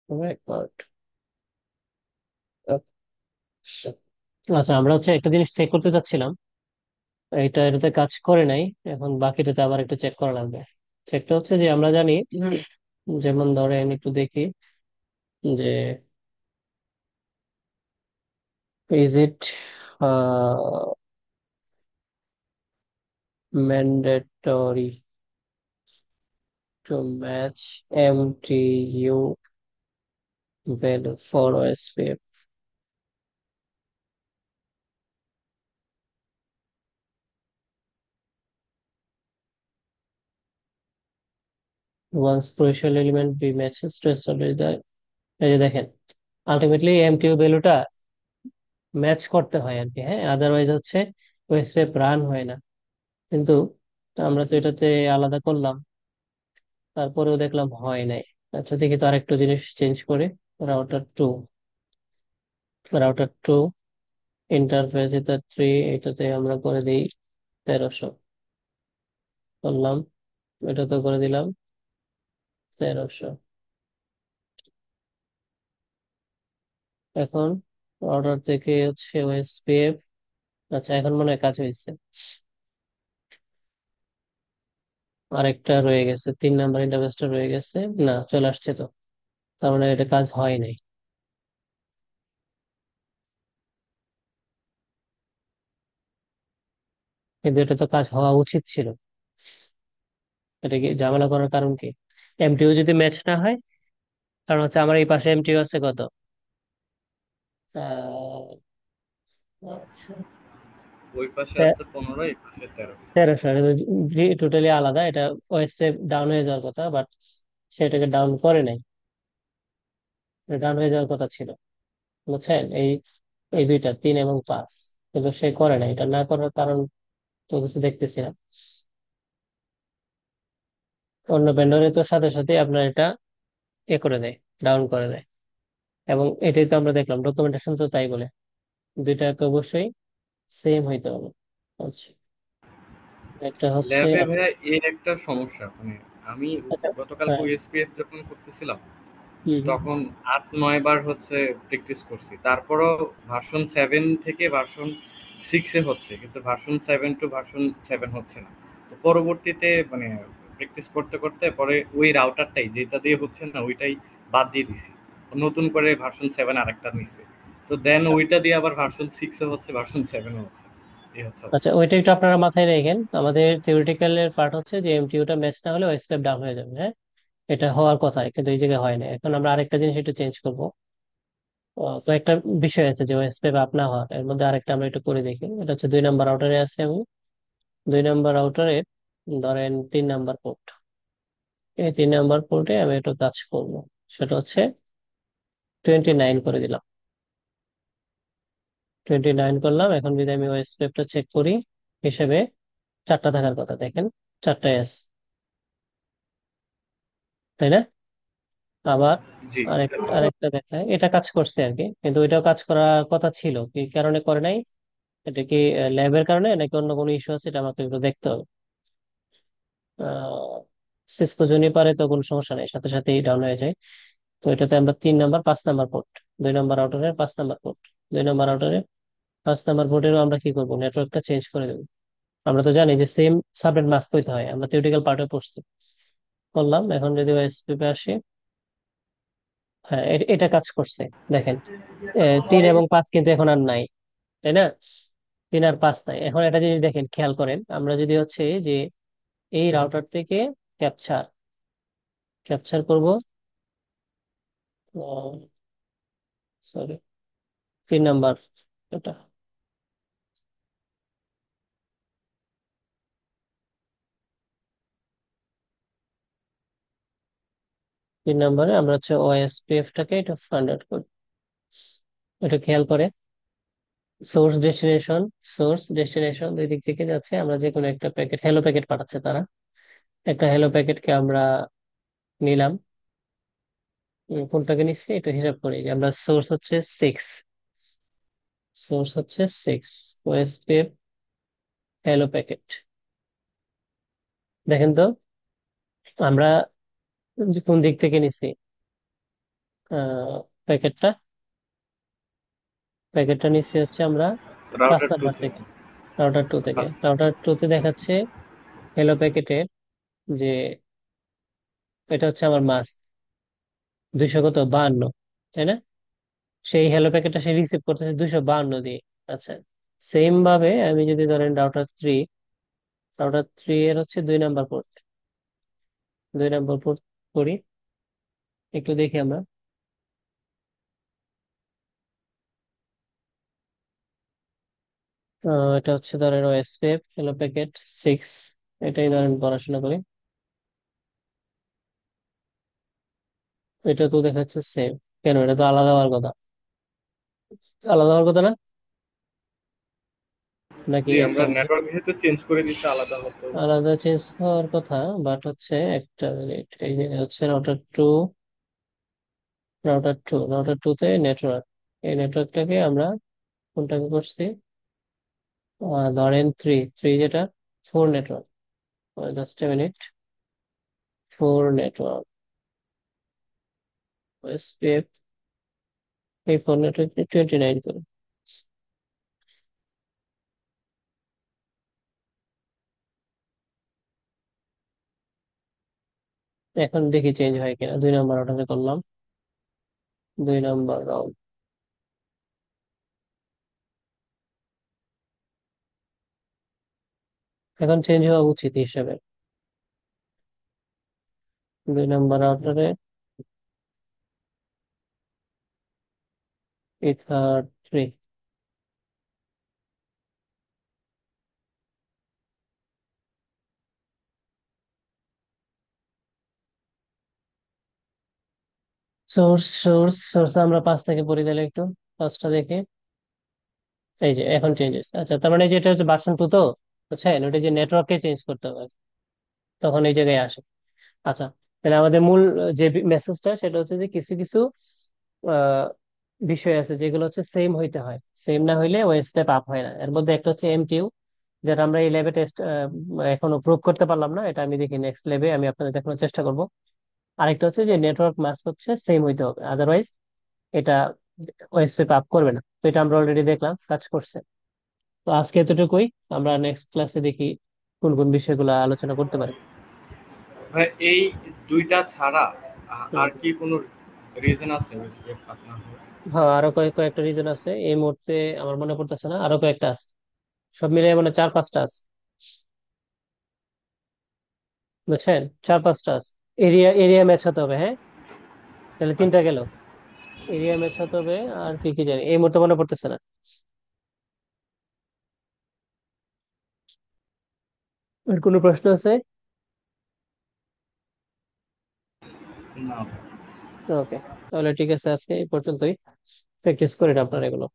Record. আচ্ছা, আমরা হচ্ছে একটা জিনিস চেক করতে চাচ্ছিলাম, এটাতে কাজ করে নাই। এখন বাকিটাতে আবার একটু চেক করা লাগবে। চেকটা হচ্ছে যে আমরা জানি, যেমন ধরেন একটু দেখি যে is it mandatory to match MTU value for OSPF once crucial element be matches to establish the. এই যে দেখেন, আলটিমেটলি এমটিইউ ভ্যালুটা ম্যাচ করতে হয় আর কি, হ্যাঁ, আদারওয়াইজ হচ্ছে ওএসপিএফ রান হয় না। কিন্তু আমরা তো এটাতে আলাদা করলাম, তারপরেও দেখলাম হয় নাই। আচ্ছা, দেখি তো আরেকটু জিনিস চেঞ্জ করে। রাউটার 2, রাউটার 2 ইন্টারফেস এটা 3, এটাতে আমরা করে দিই 1300। করলাম, এটাতে করে দিলাম 1300। এখন অর্ডার থেকে হচ্ছে ওএসপিএফ। আচ্ছা, এখন মনে হয় কাজ হয়েছে। আরেকটা রয়ে গেছে, 3 নাম্বার ইন্টারফেসটা রয়ে গেছে। না, চলে আসছে তো। তার মানে এটা কাজ হয় নাই, কিন্তু এটা তো কাজ হওয়া উচিত ছিল। এটা কি ঝামেলা করার কারণ কি? এমটিও যদি ম্যাচ না হয়, কারণ হচ্ছে আমার এই পাশে এমটিও আছে কত, আচ্ছা, ওই পাশে তে- আছে 15, এই পাশে 1300। 1300। টোটালি আলাদা, এটা ওএসপি ডাউন হয়ে যাওয়ার কথা, বাট সেটাকে ডাউন করে নাই। ডাউন হয়ে যাওয়ার কথা ছিল, বুঝছেন? এই এই দুইটা 3 এবং 5, কিন্তু সে করে নাই। এটা না করার কারণ তো কিছু দেখতেছি না। অন্য ভেন্ডরে তো সাথে সাথে আপনার এটা করে দেয়, ডাউন করে দেয়। এবং এটাই তো আমরা দেখলাম, ডকুমেন্টেশন তো তাই বলে দুইটাকে অবশ্যই সেম হইতে হবে। আচ্ছা, একটা হচ্ছে ল্যাবে ভাইয়া এর একটা সমস্যা, মানে আমি আচ্ছা, গতকালকে হ্যাঁ, ওএসপিএফ যখন করতেছিলাম হম হম, তখন 8-9 বার হচ্ছে প্র্যাকটিস করছি, তারপরও ভার্সন 7 থেকে ভার্সন 6-এ হচ্ছে, কিন্তু ভার্সন 7 টু ভার্সন 7 হচ্ছে না। তো পরবর্তীতে মানে প্র্যাকটিস করতে করতে পরে ওই রাউটারটাই যেটা দিয়ে হচ্ছে না ওইটাই বাদ দিয়ে দিছি, নতুন করে ভার্সন 7 আরেকটা নিছে। তো দেন ওইটা দিয়ে আবার ভার্সন 6-এ হচ্ছে, ভার্সন 7-এ হচ্ছে। এই হচ্ছে আচ্ছা, অবস্থা। ওইটা একটু আপনারা মাথায় রাখেন। আমাদের থিওরিটিক্যাল এর পার্ট হচ্ছে যে এমটিইউটা ম্যাচ না হলে ওএসপিএফ ডাউন হয়ে যাবে, হ্যাঁ। এটা হওয়ার কথা, কিন্তু এই জায়গায় হয় না। এখন আমরা আরেকটা জিনিস একটু চেঞ্জ করবো। তো একটা বিষয় আছে যে ওএসপিএফ আপ না হওয়ার, এর মধ্যে আরেকটা আমরা একটু করে দেখি। এটা হচ্ছে 2 নাম্বার আউটারে আছে। আমি 2 নাম্বার আউটারে ধরেন 3 নাম্বার পোর্ট, এই 3 নাম্বার পোর্টে আমি একটু কাজ করব। সেটা হচ্ছে 29 করে দিলাম। 29 করলাম। এখন যদি আমি ওএসপিএফটা চেক করি, হিসেবে 4টা থাকার কথা, দেখেন 4টায় আছে, তাই না? আবার জি। আরেকটা দেখায় এটা কাজ করছে আর কি, কিন্তু ওইটাও কাজ করার কথা ছিল, কি কারণে করে নাই? এটা কি ল্যাবের কারণে নাকি অন্য কোনো ইস্যু আছে? এটা আমাকে একটু দেখতে হবে। সিসকো জুনিপারে তো কোনো সমস্যা নেই, সাথে সাথেই ডাউন হয়ে যায়। তো এটাতে আমরা 3 নাম্বার 5 নাম্বার পোর্ট, 2 নাম্বার আউটারের 5 নাম্বার পোর্ট, 2 নাম্বার আউটারের 5 নাম্বার পোর্টেরও আমরা কি করবো, নেটওয়ার্কটা চেঞ্জ করে দেবো। আমরা তো জানি যে সেম সাবনেট মাস্ক হইতে হয়, আমরা থিওরিটিক্যাল পার্টে পড়ছি। করলাম, এখন যদি ওএসপি আসি, হ্যাঁ, এটা কাজ করছে। দেখেন, 3 এবং 5 কিন্তু এখন আর নাই, তাই না? 3 আর 5 নাই। এখন একটা জিনিস দেখেন, খেয়াল করেন, আমরা যদি হচ্ছে যে এই রাউটার থেকে ক্যাপচার ক্যাপচার করব, সরি, 3 নাম্বার, এটা 3 নাম্বারে আমরা হচ্ছে ওএসপিএফ টাকে এটা ফাইন্ড আউট করি। এটা খেয়াল করে, সোর্স ডেস্টিনেশন, সোর্স ডেস্টিনেশন দুই দিক থেকে যাচ্ছে। আমরা যে কোনো একটা প্যাকেট, হ্যালো প্যাকেট পাঠাচ্ছে তারা, একটা হ্যালো প্যাকেটকে আমরা নিলাম। কোনটাকে নিচ্ছি এটা হিসাব করি, যে আমরা সোর্স হচ্ছে 6, সোর্স হচ্ছে 6, ওএসপিএফ হ্যালো প্যাকেট। দেখেন তো আমরা কোন দিক থেকে নিচ্ছি, প্যাকেটটা প্যাকেটটা নিচ্ছি হচ্ছে আমরা পাঁচ রাউটার টু নাম্বার থেকে। থেকে, রাউটার টু থেকে। ফার্স্ট। রাউটার টু তে দেখাচ্ছে হ্যালো প্যাকেটের যে এটা হচ্ছে আমার মাস্ক 252, তাই না? সেই হ্যালো প্যাকেটটা সে রিসিভ করতেছে 252 দিয়ে। আচ্ছা, সেম ভাবে আমি যদি ধরেন রাউটার থ্রি এর হচ্ছে 2 নাম্বার পোর্ট, 2 নাম্বার পোর্ট করি, একটু দেখি আমরা। এটা হচ্ছে ধরেন ওএসপিএফ হ্যালো প্যাকেট 6, এটাই ধরেন পড়াশোনা করি। এটা তো দেখাচ্ছে সেম, কেন? এটা তো আলাদা হওয়ার কথা, আলাদা হওয়ার কথা না? নাকি জি, একটা আমরা নেটওয়ার্ক যেহেতু চেঞ্জ করে দিতে আলাদা হতো। আলাদা চেঞ্জ হওয়ার কথা, বাট হচ্ছে একটা মিনিট, এই যে হচ্ছে রাউটার টু তে নেটওয়ার্ক, এই নেটওয়ার্কটাকে আমরা কোনটাকে করছি? ধরেন থ্রি থ্রি যেটা four network, just a minute, four network SPF, এই ফোর নেটওয়ার্ক 29 করে। এখন দেখি চেঞ্জ হয় কিনা, 2 নাম্বার অর্ডারে করলাম, 2 নাম্বার রাউন্ড, এখন চেঞ্জ হওয়া উচিত হিসাবে। 2 নাম্বার অর্ডারে ইথার থ্রি। সোর্স আমরা 5 থেকে পড়ি তাহলে একটু, 5টা দেখে। এই যে এখন চেঞ্জ হয়েছে। আচ্ছা, তার মানে যেটা হচ্ছে ভার্সন 2 তো, বুঝছেন? ওটা যে নেটওয়ার্ককে চেঞ্জ করতে হবে, তখন এই জায়গায় আসে। আচ্ছা, তাহলে আমাদের মূল যে মেসেজটা সেটা হচ্ছে যে কিছু কিছু আহ, বিষয় আছে যেগুলো হচ্ছে সেম হইতে হয়, সেম না হইলে ওই স্টেপ আপ হয় না। এর মধ্যে একটা হচ্ছে এমটিইউ, যেটা আমরা এই ল্যাবে টেস্ট এখনো প্রুভ করতে পারলাম না, এটা আমি দেখি নেক্সট ল্যাবে আমি আপনাদের দেখানোর চেষ্টা করব। আরেকটা হচ্ছে যে নেটওয়ার্ক মাস্ক হচ্ছে সেম হইতে হবে, আদারওয়াইজ এটা ওএসপি আপ করবে না। তো এটা আমরা অলরেডি দেখলাম কাজ করছে। তো আজকে এতটুকুই, আমরা নেক্সট ক্লাসে দেখি কোন কোন বিষয়গুলো আলোচনা করতে পারি। ভাই, এই দুইটা ছাড়া হুম। আর কি কোনো রিজন আছে স্ক্রিপ্ট আপনার? হ্যাঁ, আরো কয়েকটা রিজন আছে এই মুহূর্তে আমার মনে পড়তেছে না, আরো কয়েকটা আছে, সব মিলিয়ে মানে 4-5টা আছে, বুঝছেন? 4-5টা আছে। এরিয়া এরিয়া ম্যাচ হতে হবে, হ্যাঁ। তাহলে তিনটা আচ্ছা। গেল, এরিয়া ম্যাচ হতে হবে। আর কি কি জানি এই মুহূর্তে মনে পড়তেছে না। আর কোনো প্রশ্ন আছে? না। ওকে, তাহলে ঠিক আছে, আজকে এই পর্যন্তই। প্র্যাকটিস করেন আপনার এগুলো।